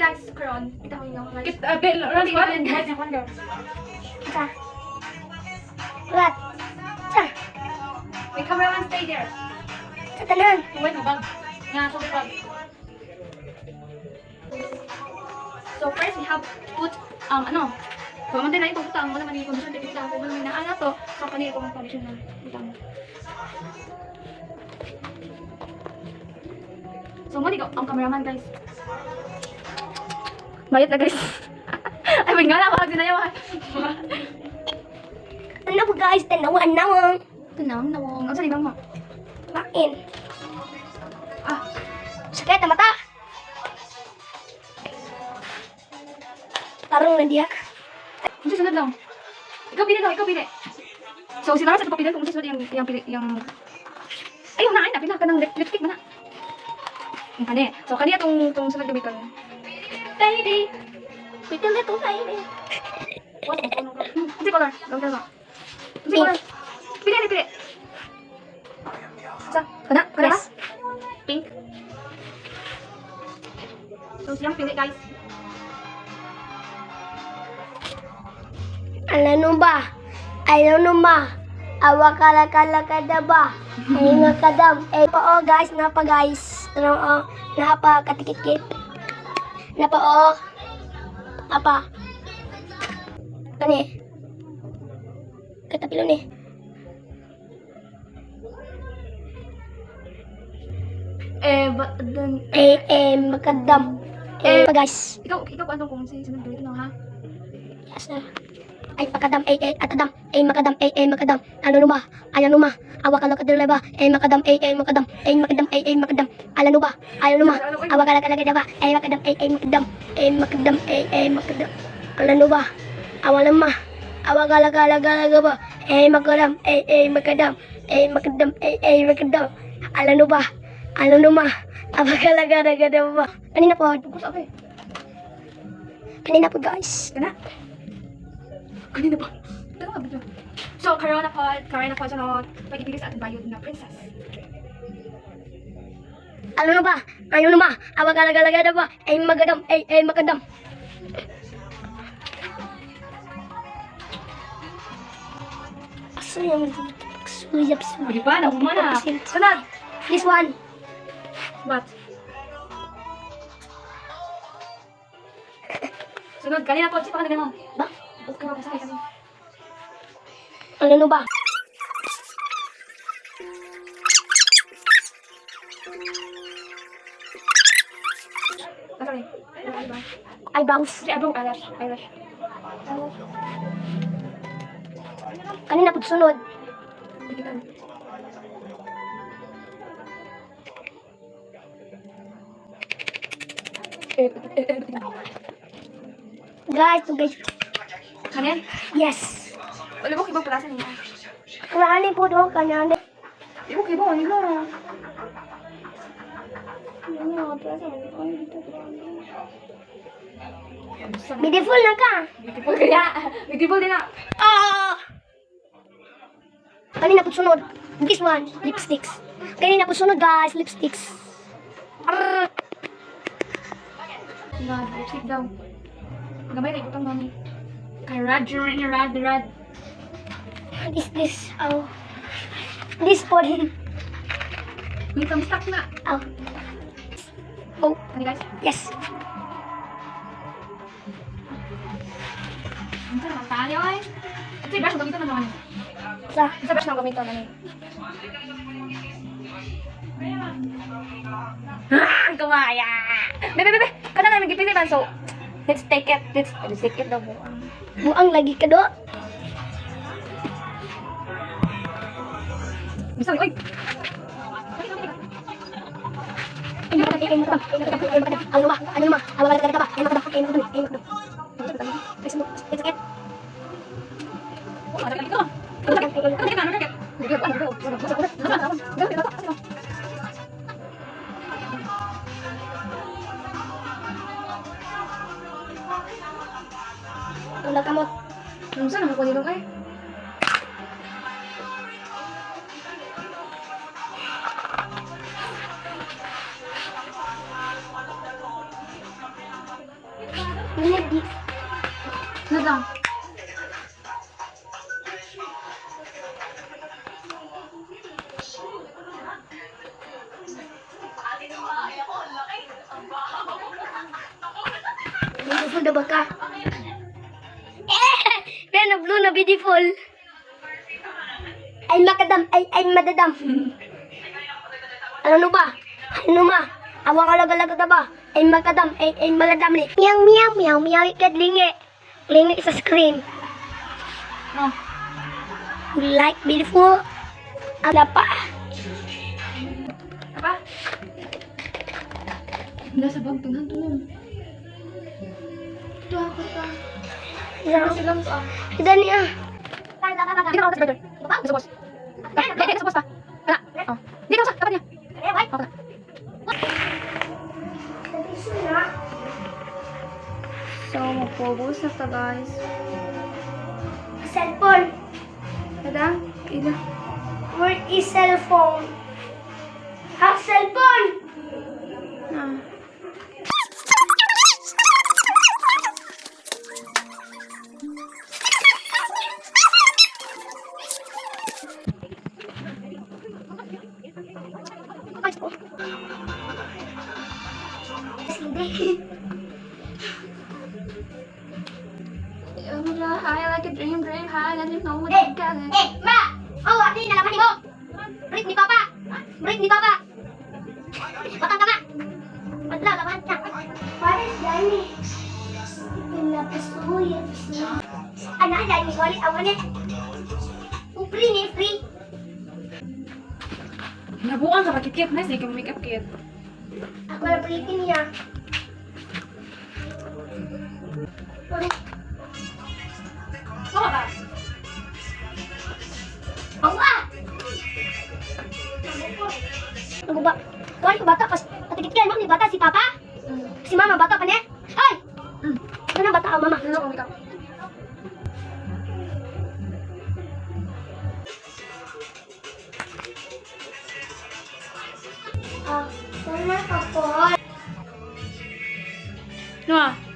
guys, karon kita ko inyo. Running one. Sa. Rat. Sa. May cameraman stay there. Sa tanan. Wait, bag. Nga, so bag. So first we have put ano. Kung man din na ipuputang, wala man yung condition din iputang. Kung man may naana to, so kanina itong condition na iputang. So mo ang cameraman guys. Bayad na guys. Ay, may nga na ako sinayawan. Ano po guys? Tanawang nawang. Nawang. Ang sali mo? Main. Ah, Sakit na mata. Tarong na diya. kung susunod lang. Ikaw pili. So sila sa papili kung susunod yung pili yung ayun na pila ka ng lipstick mo na. Yung kani. So kani itong sunod gamiton. Baby. Pwede na ito tayo eh. Kasi color. Gawin ka. Kasi color. Pili. Sa, kana ba? Pink. So siyang pili guys. Ano ba? Awakala kada ba? Ay nga kadam. Oo guys, napa guys. Napa katikit-kit. Napa. Kani. Katapilo ni. Makadam. Pa guys. Ikaw ano kung sa sunod gawin no ha? Yes, sir. Ay pakadam atadam makadam ano numa awakala kadala ba makadam makadam ala numa awakala kadala ba makadam makadam ala numa awalama awakala kadala ba makadam ala numa awakala kadala ba kanina po guys. Kanina ba? Dito ka ba? So, karon na po sa nod, pag-ibigay sa ating bayod na princess. Ano ba? Awag-alaga ba? Makadam. Aso yung suyap. Di ba? Nakuha na. Sunod! This one. What? Sunod, kanina po. Sipa ka na gano'n. Ba? Okay ba? Pasakay kami. Ano ba? Pasakay. Eyebrows. Si Abong eyelash. Kanina po sunod. Dikitan. Guys. Kanin? Yes. Wala mo ibang palasan niya. Kurani po doon kanyang. Ibo kibo, ano na? Beautiful na ka. Beautiful kaya. Beautiful din na. Kanina po sunod. This one. Lipsticks. Kanina po sunod guys. Lipsticks. God, lipstick daw. Gamay na ibutang mami. Kay Roger and Rad. This. Oh. This for him. May stuck na. Oh. Ano guys? Yes. Ano sa naman tayo eh? Ito yung brush na gamitan na naman. Sa. Ito brush na gamitan na naman. Kumaya! Bebe! Kana na nagipili man so let's take it. Let's take it daw buang. Buang lagi ka do. Bisa oy. Ano ba? Awal ka ba? Tunda kamot. Saan ako nilong ay? Hindi. Sunod lang. Beautiful na ba ka? Pero na blue na beautiful. Ay makadam, ay madadam. Ano ba? Ano ma? Awang alaga-laga na ba? Ay makadam, ay magadam ni. Meow, meow, meow, meow, ikadlingi. Lingi sa screen. No. Like beautiful. Ano pa? Apa? Nasa bangtungan to. Ito ako pa. Kasi lang pa. Ida niya. Hindi ka ako sa burger. Nasa boss. Hindi, nasa boss pa. Wala. Oh. Hindi ka sa tapat niya. Okay. So, magpobos na to guys. Cellphone. Tada? Ila. Where is cellphone? Have cellphone. Ah. I like a dream high, I didn't know what Eh, you got. ma! Oh, ate, nalaman mo! Break ni Papa! Break ni Papa! Batang ka nga! Wala, laman ka! What is Danny? Pinapasuya. Ano, Danny? Wali, awan eh. Free ni, free. Nabuang ka pakit-kit, nice, hindi ka make-up kit. Ako na pretty niya. Oo ba? Awa! Ano ba? Kaya ko bata, pas patikit mo ni bata si Papa? Si Mama bata pa niya? Ay! Ano bata ang Mama? Ano ko make-up? Ah, sana ka po. Ano ah?